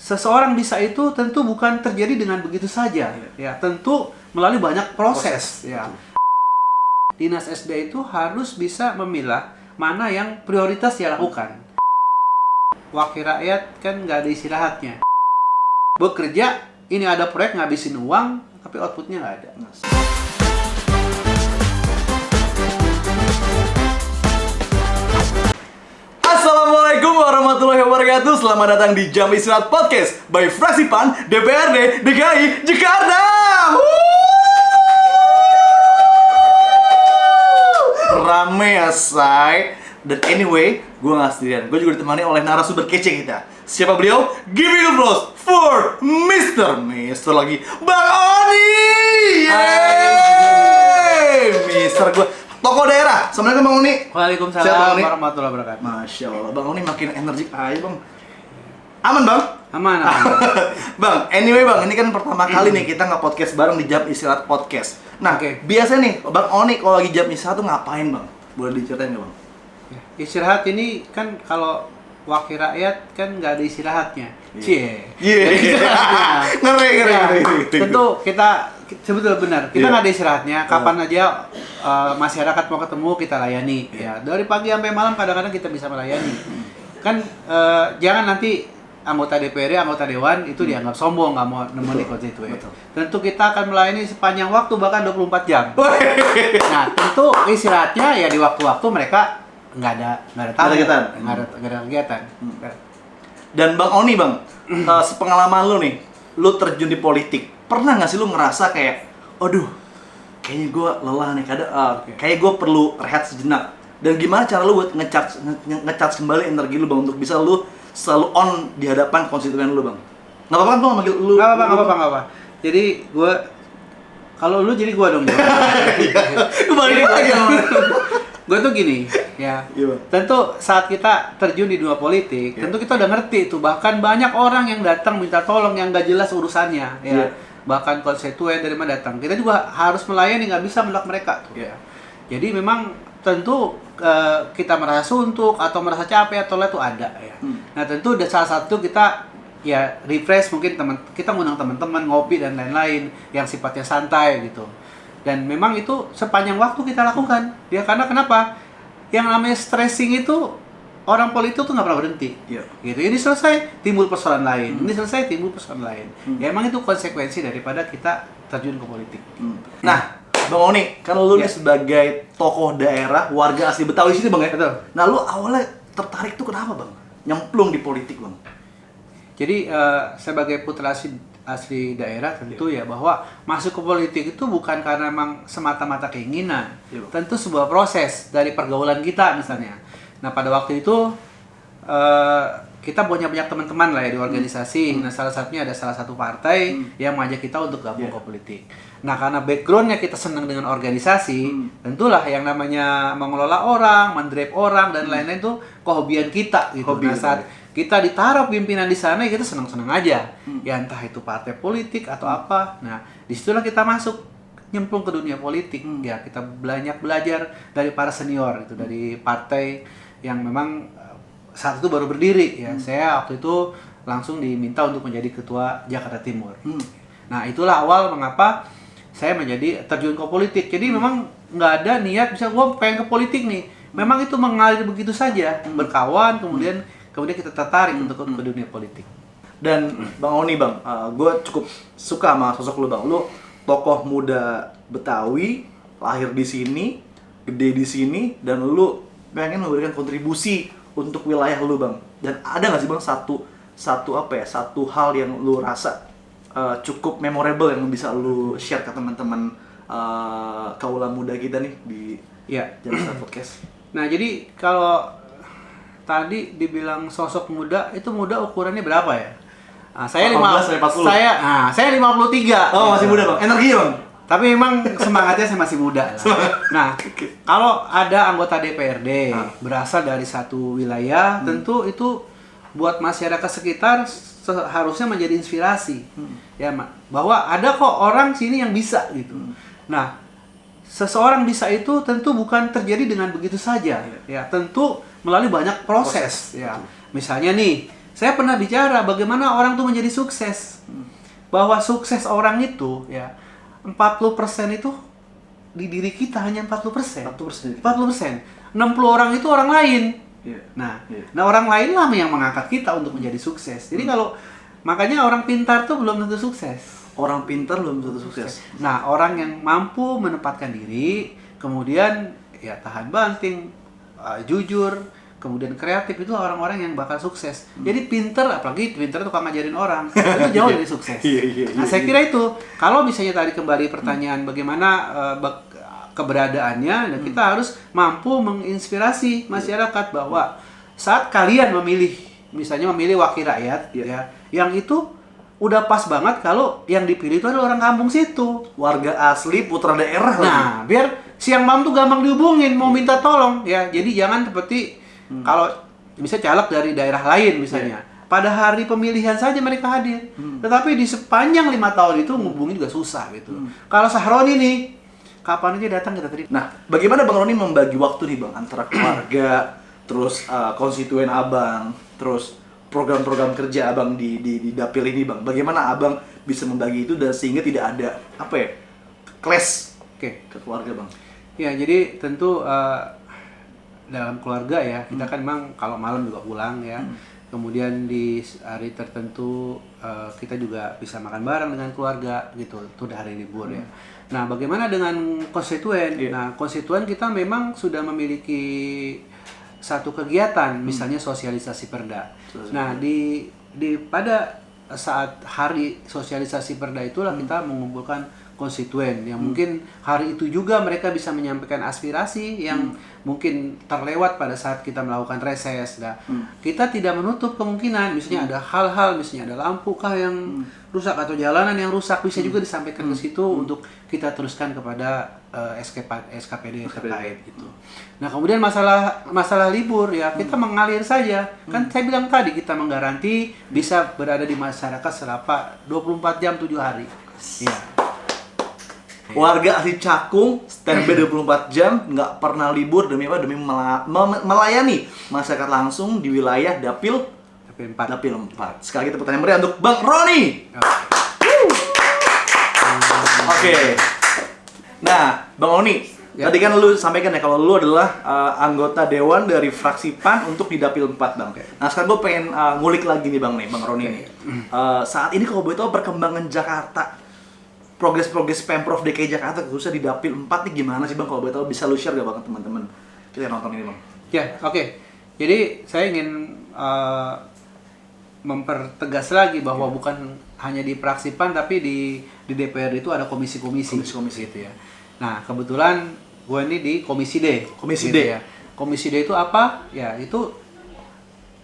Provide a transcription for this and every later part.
seseorang bisa itu tentu bukan terjadi dengan begitu saja, ya tentu melalui banyak proses. Ya. Dinas SD itu harus bisa memilah mana yang prioritas dia lakukan. Wakil rakyat kan nggak ada istirahatnya. Bekerja, ini ada proyek ngabisin uang, tapi outputnya nggak ada. Assalamualaikum warahmatullahi wabarakatuh. Selamat datang di Jam Istirahat Podcast by Fraksi PAN DPRD DKI Jakarta. Rame ya, say. Dan anyway, gue gak sendirian. Gue juga ditemani oleh narasumber kece kita. Siapa beliau? Give me applause for Mr. lagi, Bang Oni. Yeay, Mister gue. Tokoh daerah. Assalamualaikum Bang Oni. Waalaikumsalam warahmatullahi wabarakatuh. Masya Allah, Bang Oni makin energik aja Bang. Aman Bang? Aman. Bang, anyway Bang, ini kan pertama kali nih kita nge-podcast bareng di Jam Istirahat Podcast. Nah, biasanya nih Bang Oni kalau lagi jam istirahat tuh ngapain Bang? Boleh diceritain nggak Bang? Istirahat ini kan kalau wakil rakyat kan nggak ada istirahatnya. Iya. Ngeri. Tentu kita sebetulnya benar. Kita nggak ada istirahatnya. Kapan aja masyarakat mau ketemu kita layani. Ya dari pagi sampai malam kadang-kadang kita bisa melayani. Kan jangan nanti anggota DPRD, anggota Dewan itu dianggap sombong nggak mau nemenin konstituen. Tentu kita akan melayani sepanjang waktu bahkan 24 jam. Nah tentu istirahatnya ya di waktu-waktu mereka nggak ada kegiatan. Dan Bang Oni Bang, sepengalaman lu nih, lu terjun di politik, pernah nggak sih lu ngerasa kayak, aduh, kayaknya gue lelah nih, kayak gue perlu rehat sejenak. Dan gimana cara lu buat ngecharge kembali energi lu Bang untuk bisa lu selalu on di hadapan konstituen lu Bang? Nggak apa-apa kan Bang manggil lu? Nggak apa-apa. Jadi gue, kalau lu jadi gue dong. Kembali lagi. Gue tuh gini, ya. Tentu saat kita terjun di dunia politik, tentu kita udah ngerti tuh. Bahkan banyak orang yang datang minta tolong yang nggak jelas urusannya, ya. Bahkan konstituen dari mana datang. Kita juga harus melayani, nggak bisa menolak mereka. Tuh, ya. Jadi memang tentu kita merasa suntuk atau merasa capek atau itu ada, ya. Nah tentu ada salah satu kita ya refresh mungkin kita ngundang teman-teman ngopi dan lain-lain yang sifatnya santai gitu. Dan memang itu sepanjang waktu kita lakukan. Ya karena kenapa? Yang namanya stressing itu orang politik tuh nggak pernah berhenti. Gitu. Ini selesai timbul persoalan lain. Ini selesai timbul persoalan lain. Ya emang itu konsekuensi daripada kita terjun ke politik. Nah, Bang Oni, kan lu nih sebagai tokoh daerah, warga asli Betawi sini Bang ya? Betul. Nah, lu awalnya tertarik tuh kenapa Bang? Nyemplung di politik Bang? Jadi sebagai putra asli daerah tentu ya bahwa masuk ke politik itu bukan karena memang semata-mata keinginan. Tentu sebuah proses dari pergaulan kita misalnya. Nah pada waktu itu kita punya banyak teman-teman lah ya di organisasi. Nah salah satunya ada salah satu partai yang mengajak kita untuk gabung ke politik. Nah karena backgroundnya kita senang dengan organisasi, tentulah yang namanya mengelola orang, mendrive orang dan lain-lain itu kehobian kita gitu. Nah saat kita ditaruh pimpinan di sana, kita senang-senang aja. Ya entah itu partai politik atau apa. Nah, disitulah kita masuk nyemplung ke dunia politik. Ya kita banyak belajar dari para senior itu, dari partai yang memang saat itu baru berdiri. Ya, saya waktu itu langsung diminta untuk menjadi ketua Jakarta Timur. Nah, itulah awal mengapa saya menjadi terjun ke politik. Jadi memang nggak ada niat bisa gue pengen ke politik nih. Memang itu mengalir begitu saja, berkawan kemudian kita tertarik untuk ke dunia politik. Dan Bang Oni Bang, gue cukup suka sama sosok lu Bang. Lu tokoh muda Betawi, lahir di sini, gede di sini, dan lu pengen memberikan kontribusi untuk wilayah lu Bang. Dan ada nggak sih Bang satu hal yang lu rasa cukup memorable yang bisa lu share ke teman-teman kaula muda kita nih di Jam Istirahat Podcast? Nah jadi kalau tadi dibilang sosok muda, itu muda ukurannya berapa ya? Nah, saya 53. Oh, masih muda Bang. Energi Bang. Tapi memang semangatnya saya masih muda lah. Nah, kalau ada anggota DPRD berasal dari satu wilayah, tentu itu buat masyarakat sekitar harusnya menjadi inspirasi. Ya, bahwa ada kok orang sini yang bisa gitu. Nah, seseorang bisa itu tentu bukan terjadi dengan begitu saja. Ya, tentu melalui banyak proses. Ya, misalnya nih saya pernah bicara bagaimana orang tuh menjadi sukses. Bahwa sukses orang itu ya 40% itu di diri kita hanya 40%. 40%. 40%. 60 orang itu orang lain. Iya. Nah, orang lain lah yang mengangkat kita untuk menjadi sukses. Jadi kalau makanya orang pintar tuh belum tentu sukses. Orang pintar belum tentu sukses. Nah, orang yang mampu menempatkan diri, kemudian ya tahan banting, jujur, kemudian kreatif, itu orang-orang yang bakal sukses. Jadi pinter, apalagi pinter tukang ngajarin orang, itu jauh dari sukses. Nah, saya kira itu. Kalau misalnya tadi kembali pertanyaan bagaimana keberadaannya, dan kita harus mampu menginspirasi masyarakat bahwa saat kalian memilih, misalnya memilih wakil rakyat, ya, yang itu udah pas banget kalau yang dipilih itu adalah orang kampung situ. Warga asli, putra daerah. Nah, biar siang malam tuh gampang dihubungin, mau minta tolong, ya. Jadi jangan seperti kalau bisa caleg dari daerah lain misalnya, pada hari pemilihan saja mereka hadir. Tetapi di sepanjang 5 tahun itu ngubungin juga susah gitu. Kalau Sahroni nih, kapan aja datang kita terima. Nah, bagaimana Bang Roni membagi waktu nih Bang antara keluarga, terus konstituen Abang, terus program-program kerja Abang di dapil ini Bang? Bagaimana Abang bisa membagi itu dan sehingga tidak ada clash ke keluarga Bang? Ya, jadi tentu dalam keluarga ya, kita kan memang kalau malam juga pulang ya. Kemudian di hari tertentu kita juga bisa makan bareng dengan keluarga gitu. Itu udah hari libur ya. Nah, bagaimana dengan konstituen? Nah, konstituen kita memang sudah memiliki satu kegiatan, misalnya sosialisasi perda. Nah, pada saat hari sosialisasi perda itulah kita mengumpulkan konstituen yang mungkin hari itu juga mereka bisa menyampaikan aspirasi yang mungkin terlewat pada saat kita melakukan reses. Nah, kita tidak menutup kemungkinan misalnya ada hal-hal, misalnya ada lampu kah yang rusak atau jalanan yang rusak, bisa juga disampaikan ke situ untuk kita teruskan kepada SKPD terkait gitu. Nah, kemudian masalah libur ya, kita mengalir saja. Kan saya bilang tadi kita menggaranti bisa berada di masyarakat selama 24 jam 7 hari. Iya. Warga asli Cakung standby 24 jam, nggak pernah libur demi apa? Demi melayani masyarakat langsung di wilayah Dapil 4. Sekali kita pertanyaan meriah untuk Bang Roni. Oke. Nah, Bang Roni, tadi kan lu sampaikan ya kalau lu adalah anggota dewan dari fraksi PAN untuk di Dapil 4, Bang. Nah, sekarang gue pengen ngulik lagi nih Bang Roni nih. Saat ini kalau boleh tahu perkembangan Jakarta, progres Pemprov DKI Jakarta khususnya di Dapil 4 nih gimana sih Bang? Kalau boleh tahu bisa lu share gak Bang teman-teman kita nonton ini Bang? Ya, oke. Jadi saya ingin mempertegas lagi bahwa bukan hanya di fraksi PAN tapi di DPR itu ada komisi-komisi gitu ya. Nah, kebetulan gue ini di Komisi D. Komisi gitu D. Ya. Komisi D itu apa? Ya, itu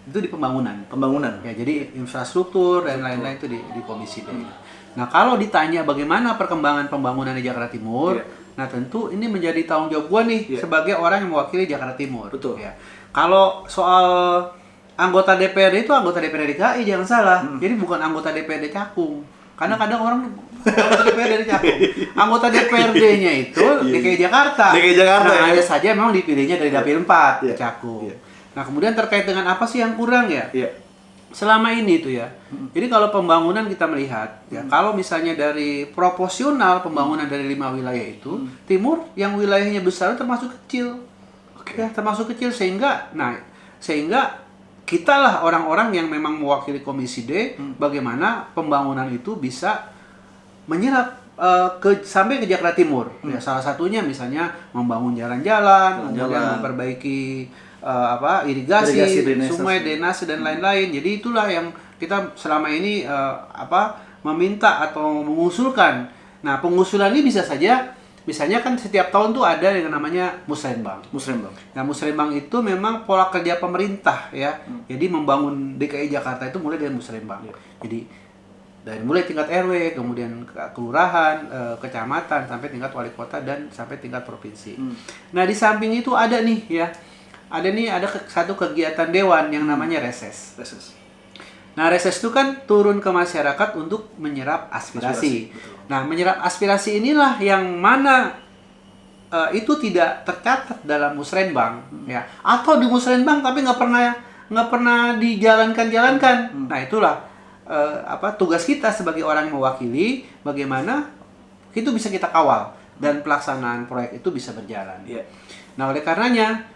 di pembangunan. Ya, jadi infrastruktur dan lain-lain itu di Komisi D. Nah, kalau ditanya bagaimana perkembangan pembangunan di Jakarta Timur, nah tentu ini menjadi tanggung jawab gue nih sebagai orang yang mewakili Jakarta Timur. Betul. Ya. Kalau soal anggota DPRD itu anggota DPRD DKI, jangan salah. Jadi bukan anggota DPRD Cakung. Karena kadang orang anggota DPRD Cakung. Anggota DPRD-nya itu DKI Jakarta. DKI Jakarta. Nah, hanya saja memang dipilihnya dari Dapil 4 Cakung. Nah, kemudian terkait dengan apa sih yang kurang ya? Selama ini itu ya. Jadi kalau pembangunan kita melihat ya, kalau misalnya dari proporsional pembangunan dari 5 wilayah itu, timur yang wilayahnya besar termasuk kecil. Ya, termasuk kecil sehingga kita lah orang-orang yang memang mewakili Komisi D bagaimana pembangunan itu bisa menyerap sampai ke Jakarta Timur. Ya, salah satunya misalnya membangun jalan-jalan, kemudian memperbaiki irigasi, sungai, drainase dan lain-lain. Jadi itulah yang kita selama ini meminta atau mengusulkan. Nah, pengusulan ini bisa saja, misalnya kan setiap tahun tuh ada yang namanya Musrenbang. Nah, Musrenbang itu memang pola kerja pemerintah ya. Jadi membangun DKI Jakarta itu mulai dari Musrenbang. Jadi dari mulai tingkat RW, kemudian kelurahan, kecamatan, sampai tingkat wali kota dan sampai tingkat provinsi. Nah, di samping itu ada nih ya. Ada satu kegiatan dewan yang namanya reses. Nah, reses itu kan turun ke masyarakat untuk menyerap aspirasi. Nah, menyerap aspirasi inilah yang mana itu tidak tercatat dalam Musrenbang ya. Atau di Musrenbang tapi nggak nggak pernah dijalankan. Nah itulah tugas kita sebagai orang yang mewakili, bagaimana itu bisa kita kawal dan pelaksanaan proyek itu bisa berjalan. Iya. Nah oleh karenanya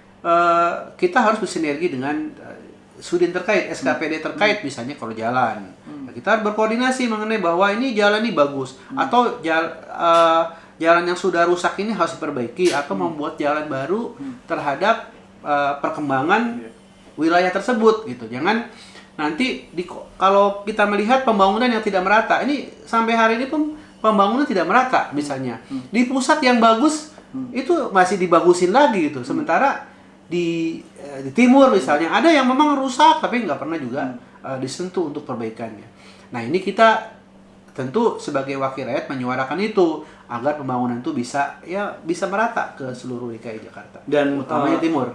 kita harus bersinergi dengan sudin terkait, SKPD terkait, misalnya kalau jalan. Nah, kita harus berkoordinasi mengenai bahwa ini jalan ini bagus atau jalan yang sudah rusak ini harus diperbaiki atau membuat jalan baru terhadap perkembangan wilayah tersebut gitu. Jangan nanti kalau kita melihat pembangunan yang tidak merata, ini sampai hari ini pun pembangunan tidak merata misalnya. Di pusat yang bagus itu masih dibagusin lagi gitu. Sementara di timur misalnya ada yang memang rusak tapi nggak pernah juga disentuh untuk perbaikannya. Nah ini kita tentu sebagai wakil rakyat menyuarakan itu agar pembangunan itu bisa merata ke seluruh DKI Jakarta Dan utamanya timur.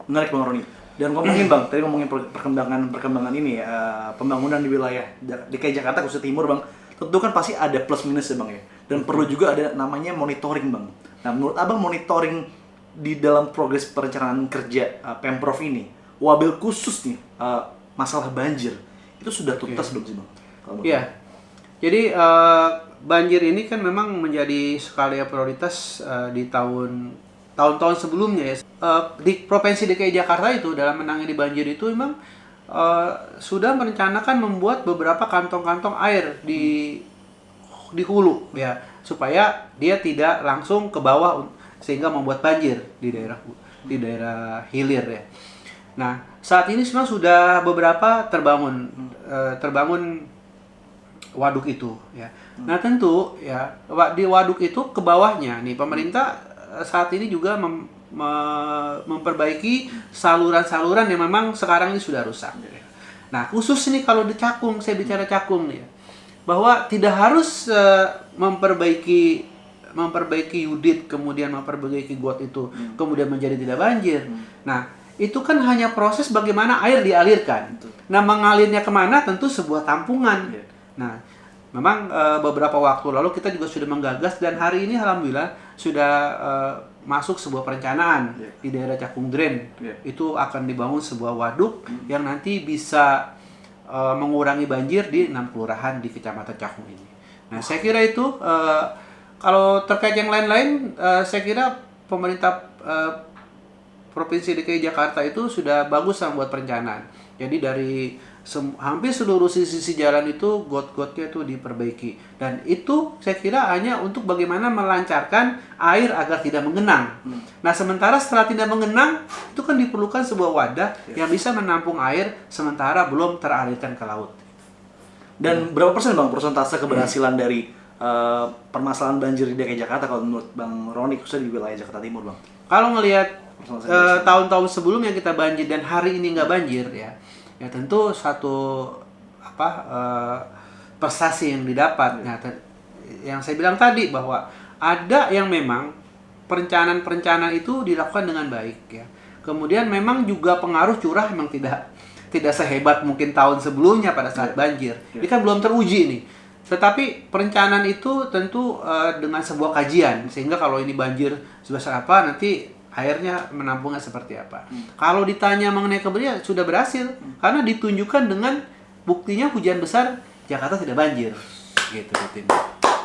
Menarik Bang Roni. Dan ngomongin Bang, tadi ngomongin perkembangan ini ya, pembangunan di wilayah DKI Jakarta khususnya timur Bang. Tentu kan pasti ada plus minus ya Bang ya. Dan perlu juga ada namanya monitoring Bang. Nah, menurut Abang monitoring di dalam progres perencanaan kerja Pemprov ini, wabil khusus nih masalah banjir itu sudah tuntas belum sih Bang? Iya. Jadi banjir ini kan memang menjadi skala prioritas di tahun-tahun sebelumnya ya. Di Provinsi DKI Jakarta itu dalam menangani banjir itu memang sudah merencanakan membuat beberapa kantong-kantong air di hulu ya, supaya dia tidak langsung ke bawah sehingga membuat banjir di daerah hilir ya. Nah, saat ini memang sudah beberapa terbangun waduk itu ya. Nah, tentu ya di waduk itu ke bawahnya nih pemerintah saat ini juga memperbaiki saluran-saluran yang memang sekarang ini sudah rusak. Nah, khusus ini kalau di Cakung, saya bicara Cakung nih ya, bahwa tidak harus memperbaiki Yudit, kemudian memperbaiki got itu, kemudian menjadi tidak banjir. Nah, itu kan hanya proses bagaimana air dialirkan. Nah, mengalirnya kemana tentu sebuah tampungan. Nah, memang beberapa waktu lalu kita juga sudah menggagas dan hari ini alhamdulillah sudah masuk sebuah perencanaan di daerah Cakung Drain. Itu akan dibangun sebuah waduk yang nanti bisa mengurangi banjir di 6 kelurahan di Kecamatan Cakung ini. Nah, saya kira itu kalau terkait yang lain-lain, saya kira pemerintah Provinsi DKI Jakarta itu sudah bagus membuat perencanaan. Jadi dari hampir seluruh sisi jalan itu got-gotnya itu diperbaiki. Dan itu saya kira hanya untuk bagaimana melancarkan air agar tidak mengenang. Nah, sementara setelah tidak mengenang, itu kan diperlukan sebuah wadah yang bisa menampung air sementara belum teralirkan ke laut. Dan berapa persen Bang persentase keberhasilan dari permasalahan banjir di DKI Jakarta kalau menurut Bang Roni khususnya di wilayah Jakarta Timur Bang? Kalau ngelihat tahun-tahun sebelumnya kita banjir dan hari ini nggak banjir ya tentu satu prestasi yang didapat. Nah, yang saya bilang tadi bahwa ada yang memang perencanaan itu dilakukan dengan baik ya. Kemudian memang juga pengaruh curah memang tidak sehebat mungkin tahun sebelumnya pada saat banjir. Ini kan belum teruji nih. Tetapi perencanaan itu tentu dengan sebuah kajian sehingga kalau ini banjir sebesar apa nanti airnya menampungnya seperti apa. Kalau ditanya mengenai keberhasilan sudah berhasil karena ditunjukkan dengan buktinya hujan besar Jakarta tidak banjir. Gitu Tim.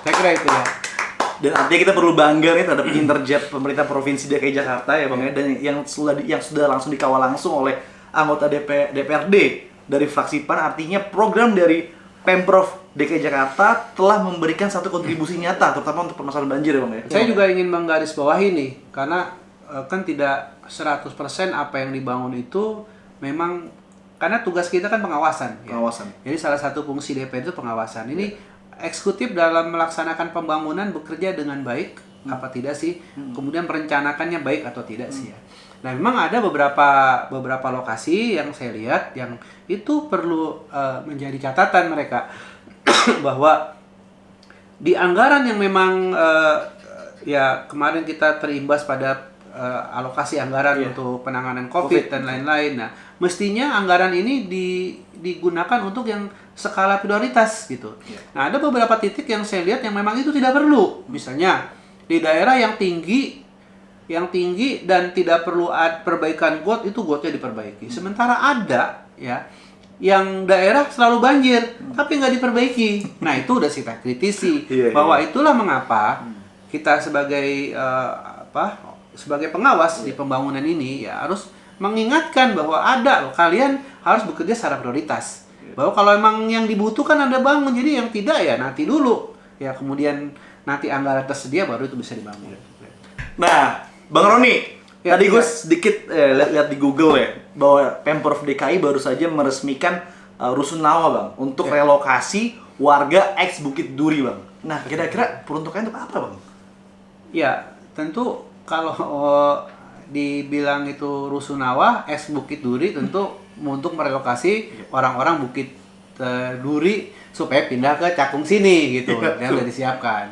Saya kira itu ya. Dan artinya kita perlu bangga nih terhadap kinerja pemerintah Provinsi DKI Jakarta ya Bang ya, dan yang sudah langsung dikawal langsung oleh anggota DPRD dari fraksi PAN. Artinya program dari Pemprov DKI Jakarta telah memberikan satu kontribusi nyata terutama untuk permasalahan banjir ya Bang ya. Saya juga ingin menggarisbawahi nih karena kan tidak 100% apa yang dibangun itu memang karena tugas kita kan pengawasan. Pengawasan. Ya. Jadi salah satu fungsi DPR itu pengawasan. Ini eksekutif dalam melaksanakan pembangunan bekerja dengan baik apa tidak sih? Kemudian merencanakannya baik atau tidak sih ya. Nah, memang ada beberapa lokasi yang saya lihat yang itu perlu menjadi catatan mereka bahwa di anggaran yang memang ya kemarin kita terimbas pada alokasi anggaran untuk penanganan COVID dan lain-lain. Nah, mestinya anggaran ini digunakan untuk yang skala prioritas gitu. Nah, ada beberapa titik yang saya lihat yang memang itu tidak perlu. Misalnya di daerah yang tinggi yang tinggi dan tidak perlu perbaikan got, itu gotnya diperbaiki. Sementara ada ya yang daerah selalu banjir tapi nggak diperbaiki. Nah itu udah kita kritisi bahwa itulah mengapa kita sebagai sebagai pengawas di pembangunan ini ya harus mengingatkan bahwa ada loh, kalian harus bekerja secara prioritas. Bahwa kalau emang yang dibutuhkan Anda bangun, jadi yang tidak ya nanti dulu. Ya kemudian nanti anggaran tersedia baru itu bisa dibangun. Nah, Bang Roni, tadi gue sedikit lihat di Google ya bahwa Pemprov DKI baru saja meresmikan Rusunawa Bang untuk relokasi warga ex Bukit Duri Bang. Nah, kira-kira peruntukannya untuk apa Bang? Ya, tentu kalau dibilang itu Rusunawa ex Bukit Duri tentu untuk merelokasi orang-orang Bukit Duri supaya pindah ke Cakung sini gitu, yang sudah disiapkan.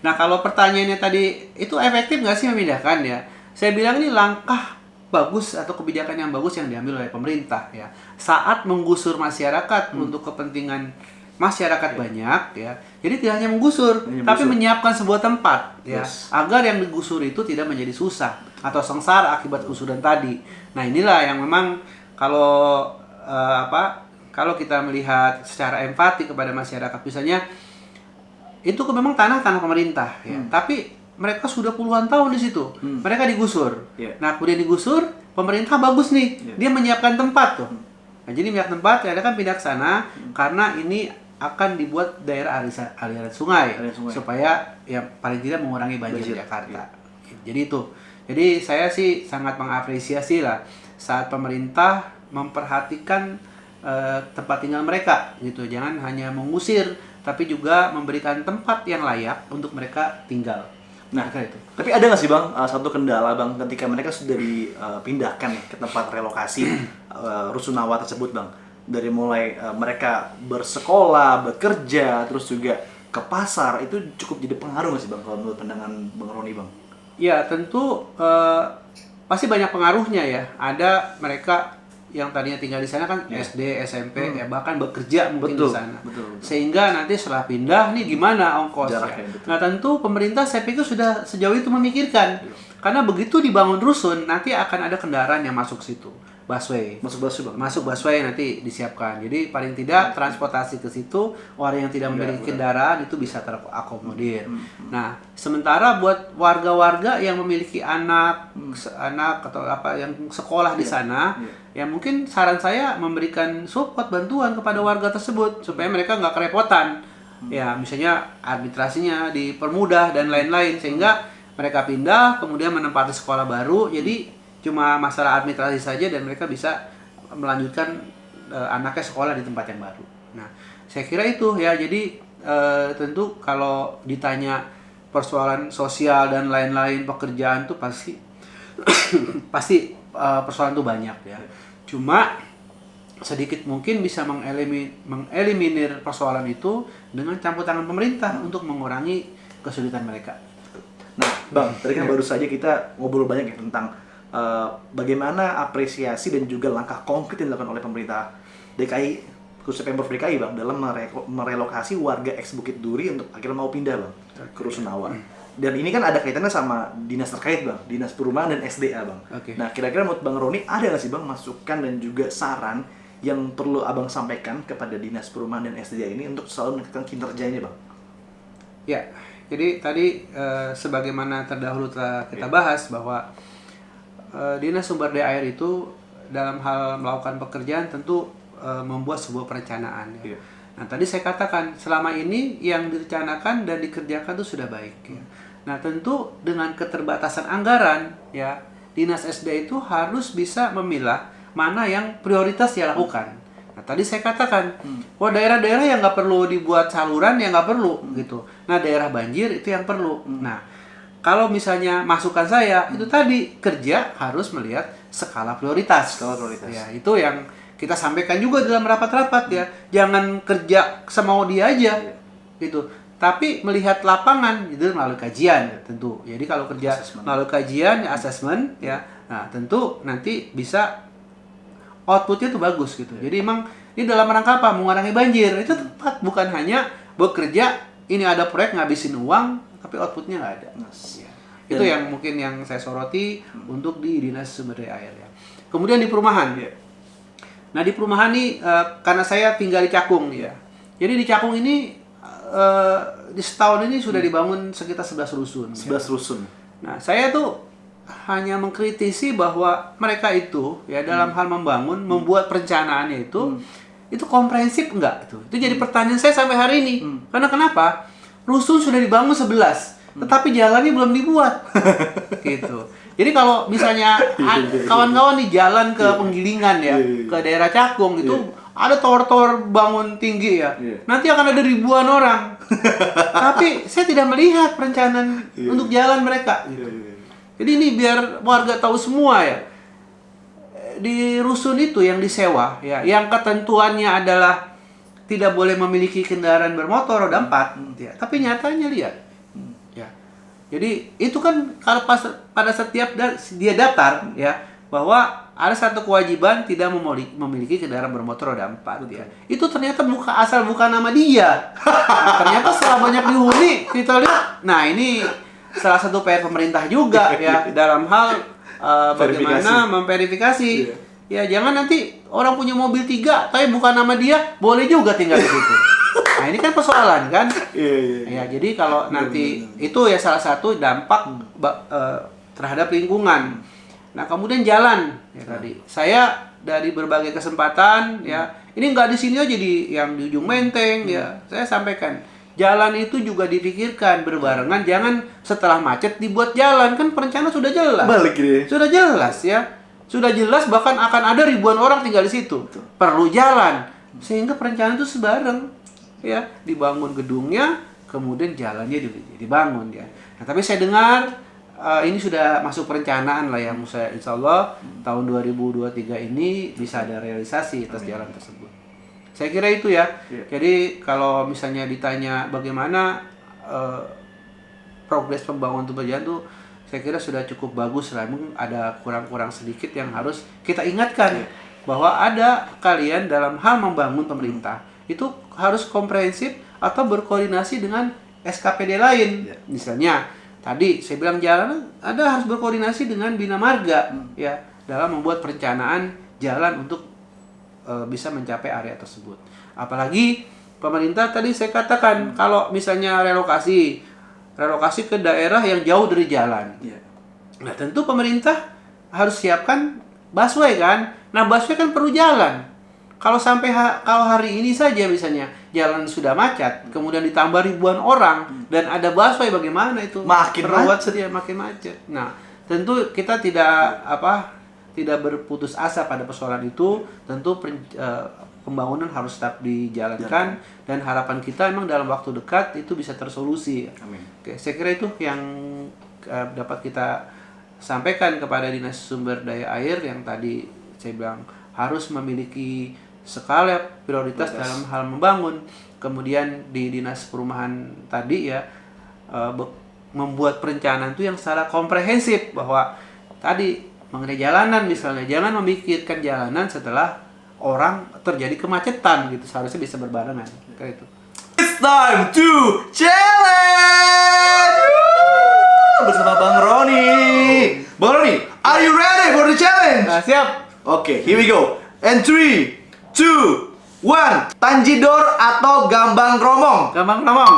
Nah kalau pertanyaannya tadi itu efektif nggak sih memindahkan ya? Saya bilang ini langkah bagus atau kebijakan yang bagus yang diambil oleh pemerintah ya. Saat menggusur masyarakat untuk kepentingan masyarakat banyak ya. Jadi tidak hanya menggusur, tapi menyiapkan sebuah tempat ya, agar yang digusur itu tidak menjadi susah atau sengsara akibat gusuran tadi. Nah inilah yang memang kalau kalau kita melihat secara empati kepada masyarakat, misalnya itu memang tanah pemerintah ya, tapi mereka sudah puluhan tahun di situ, mereka digusur. Nah kemudian digusur, pemerintah bagus nih, dia menyiapkan tempat tuh. Nah jadi menyiapkan tempat, ya kan pindah ke sana karena ini akan dibuat daerah aliran sungai supaya ya paling tidak mengurangi banjir di Jakarta. Jadi itu. Jadi saya sih sangat mengapresiasi lah saat pemerintah memperhatikan tempat tinggal mereka gitu. Jangan hanya mengusir tapi juga memberikan tempat yang layak untuk mereka tinggal. Nah, itu. Tapi ada nggak sih Bang satu kendala Bang ketika mereka sudah dipindahkan ke tempat relokasi Rusunawa tersebut Bang? Dari mulai mereka bersekolah, bekerja, terus juga ke pasar, itu cukup jadi pengaruh nggak sih Bang kalau menurut pandangan Bang Roni Bang? Ya tentu pasti banyak pengaruhnya ya. Ada mereka yang tadinya tinggal di sana kan SD, SMP, ya bahkan bekerja mungkin di sana. Sehingga nanti setelah pindah nih gimana ongkosnya. Nah tentu pemerintah saya pikir sudah sejauh itu memikirkan. Karena begitu dibangun rusun, nanti akan ada kendaraan yang masuk situ. Busway. Masuk busway nanti disiapkan. Jadi paling tidak transportasi ke situ, orang yang tidak memiliki kendaraan itu bisa terakomodir. Nah, sementara buat warga-warga yang memiliki anak atau yang sekolah di sana, ya mungkin saran saya memberikan support bantuan kepada warga tersebut supaya mereka nggak kerepotan. Ya, misalnya administrasinya dipermudah dan lain-lain sehingga mereka pindah kemudian menempati sekolah baru. Jadi cuma masalah administrasi saja dan mereka bisa melanjutkan anaknya sekolah di tempat yang baru. Nah, saya kira itu ya. Jadi tentu kalau ditanya persoalan sosial dan lain-lain pekerjaan tuh pasti pasti persoalan tuh banyak ya. Cuma sedikit mungkin bisa mengeliminir persoalan itu dengan campur tangan pemerintah untuk mengurangi kesulitan mereka. Nah, Bang, tadi kan baru saja kita ngobrol banyak ya tentang bagaimana apresiasi dan juga langkah konkret yang dilakukan oleh pemerintah DKI, khususnya Pemprov DKI Bang, dalam merelokasi warga ex Bukit Duri untuk akhirnya mau pindah Bang ke Rusunawa. Dan ini kan ada kaitannya sama dinas terkait Bang, Dinas Perumahan dan SDA Bang. Nah kira-kira menurut Bang Roni ada nggak sih Bang masukan dan juga saran yang perlu Abang sampaikan kepada Dinas Perumahan dan SDA ini untuk selalu meningkatkan kinerjanya Bang? Ya, jadi tadi sebagaimana terdahulu telah kita bahas bahwa Dinas Sumber Daya Air itu dalam hal melakukan pekerjaan tentu membuat sebuah perencanaan. Ya. Nah tadi saya katakan selama ini yang direncanakan dan dikerjakan itu sudah baik. Ya. Nah tentu dengan keterbatasan anggaran, ya Dinas SD itu harus bisa memilah mana yang prioritas dia lakukan. Nah tadi saya katakan, daerah-daerah yang nggak perlu dibuat saluran ya nggak perlu gitu. Nah daerah banjir itu yang perlu. Nah kalau misalnya masukan saya itu tadi kerja harus melihat skala prioritas. Ya, itu yang kita sampaikan juga dalam rapat-rapat ya. Jangan kerja semau dia aja gitu. Tapi melihat lapangan itu melalui kajian tentu. Jadi kalau kerja melalui kajian, assessment ya. Nah, tentu nanti bisa outputnya tuh bagus gitu. Jadi emang ini dalam rangka apa? Mengurangi banjir. Itu tepat, bukan hanya bekerja ini ada proyek ngabisin uang tapi outputnya nggak ada. Ya. Itu yang mungkin yang saya soroti untuk di Dinas Sumber Daya Air ya. Kemudian di perumahan. Nah di perumahan nih karena saya tinggal di Cakung ya. Jadi di Cakung ini di setahun ini sudah dibangun sekitar 11 rusun. 11 rusun. Nah saya tuh hanya mengkritisi bahwa mereka itu ya dalam hal membangun, membuat perencanaannya itu komprehensif enggak itu. Itu jadi pertanyaan saya sampai hari ini. Karena kenapa? Rusun sudah dibangun 11, tetapi jalannya belum dibuat. Gitu. Jadi kalau misalnya kawan-kawan di jalan ke Penggilingan ya, ke daerah Cakung itu ada tower-tower bangun tinggi ya. Nanti akan ada ribuan orang. Tapi saya tidak melihat perencanaan untuk jalan mereka. Gitu. Jadi ini biar warga tahu semua ya. Di rusun itu yang disewa ya, yang ketentuannya adalah tidak boleh memiliki kendaraan bermotor roda 4 ya. Tapi nyatanya lihat ya. Jadi itu kan kalau pada setiap dia daftar ya bahwa ada satu kewajiban tidak memiliki kendaraan bermotor roda 4 ya. Itu ternyata bukan nama dia. Nah, ternyata setelah banyak dihuni kita lihat, nah ini salah satu PR pemerintah juga ya dalam hal bagaimana memverifikasi. Ya jangan nanti orang punya mobil 3 tapi bukan nama dia, boleh juga tinggal di situ. Nah ini kan persoalan kan. Ya jadi kalau nanti itu ya salah satu dampak terhadap lingkungan. Nah kemudian jalan ya tadi. Saya dari berbagai kesempatan ya, ini nggak di sini aja yang di ujung Menteng ya. Saya sampaikan jalan itu juga dipikirkan berbarengan, jangan setelah macet dibuat jalan, kan perencanaan sudah jelas. Balik gitu. Sudah jelas ya. Sudah jelas bahkan akan ada ribuan orang tinggal di situ. Perlu jalan sehingga perencanaan itu sebareng ya, dibangun gedungnya, kemudian jalannya dibangun ya. Nah, tapi saya dengar ini sudah masuk perencanaan lah ya, insya Allah tahun 2023 ini bisa ada realisasi atas jalan tersebut. Saya kira itu ya. Jadi kalau misalnya ditanya bagaimana progres pembangunan itu berjalan tuh, saya kira sudah cukup bagus lah. Mungkin ada kurang-kurang sedikit yang harus kita ingatkan bahwa ada kalian dalam hal membangun pemerintah itu harus komprehensif atau berkoordinasi dengan SKPD lain. Misalnya tadi saya bilang jalan, ada harus berkoordinasi dengan Bina Marga ya dalam membuat perencanaan jalan untuk bisa mencapai area tersebut. Apalagi pemerintah tadi saya katakan kalau misalnya relokasi ke daerah yang jauh dari jalan. Nah, tentu pemerintah harus siapkan busway kan. Nah, busway kan perlu jalan. Kalau kalau hari ini saja misalnya jalan sudah macet, kemudian ditambah ribuan orang dan ada busway, bagaimana itu? Makin macet. Nah, tentu kita tidak berputus asa pada persoalan itu. Tentu pembangunan harus tetap dijalankan dan harapan kita memang dalam waktu dekat itu bisa tersolusi. Amin. Oke, saya kira itu yang dapat kita sampaikan kepada Dinas Sumber Daya Air yang tadi saya bilang harus memiliki skala prioritas dalam hal membangun. Kemudian di Dinas Perumahan tadi ya membuat perencanaan itu yang secara komprehensif, bahwa tadi mengenai jalanan misalnya jangan memikirkan jalanan setelah orang terjadi kemacetan gitu, seharusnya bisa berbarengan kayak itu. It's time to challenge bersama Bang Roni. Bang Roni, are you ready for the challenge? Nah, siap. Oke, here we go. And 3, 2, 1. Tanjidor atau gambang kromong? Gampang ngomong.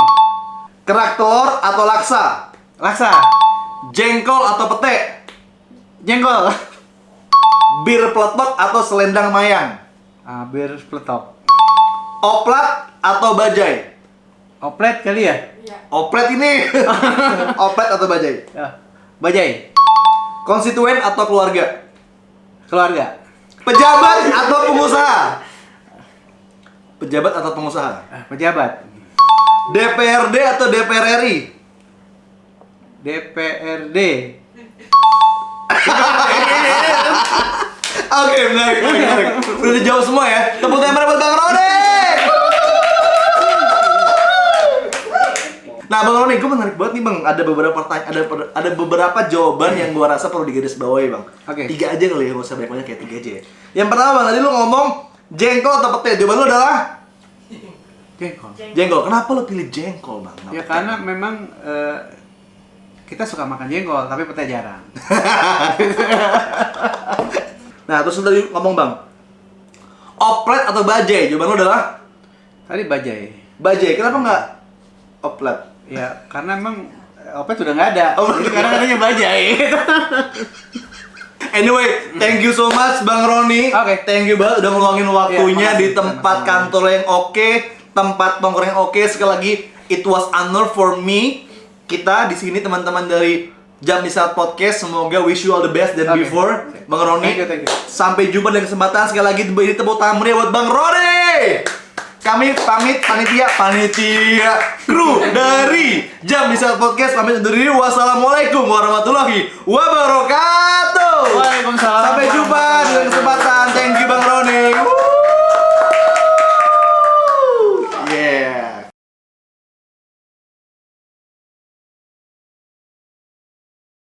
Kerak telur atau laksa? Laksa. Jengkol atau pete? Jengkol. Bir peletok atau selendang mayang? Bir peletok. Oplat atau bajai? Oplet kali ya? Oplet ini. Oplet atau bajai? Ya. Bajai. Konstituen atau keluarga? Keluarga. Pejabat atau pengusaha? Pejabat atau pengusaha? Pejabat. DPRD atau DPR RI? DPRD. Oke, menarik. Udah dijawab semua ya. Tepuk tangan buat Bang Roni. Nah, Bang Roni, gue menarik banget nih, Bang. Ada beberapa pertanyaan, ada beberapa jawaban yang gue rasa perlu digaris bawahi, Bang. Oke. 3 aja kali ya, gak usah banyak-banyak, kayak 3 aja ya. Yang pertama, Bang, tadi lu ngomong jengkol atau pete. Jawaban lu adalah Jengkol. jengkol. Kenapa lu pilih jengkol, Bang? Ya karena memang kita suka makan jengkol, tapi petai jarang. Nah, terus lu tadi ngomong bang, oplet atau bajai? Jawaban lu adalah Tadi bajai. bajai. Kenapa nggak oplet? Ya, karena emang opet udah nggak ada. Oh, Jadi kadang katanya bajai. Anyway, thank you so much Bang Roni. Oke. Thank you banget udah ngeluangin waktunya makasih. di tempat Sama-sama. kantor yang oke, tempat nongkrong yang oke. Sekali lagi, it was honor for me. Kita di sini teman-teman dari Jam Istirahat Podcast. Semoga wish you all the best than Oke. before, Bang Roni. Thank you. Sampai jumpa dan kesempatan sekali lagi beri tepuk tangan meriah buat Bang Roni. Kami pamit panitia kru dari Jam Istirahat Podcast pamit undur diri. Wassalamualaikum warahmatullahi wabarakatuh.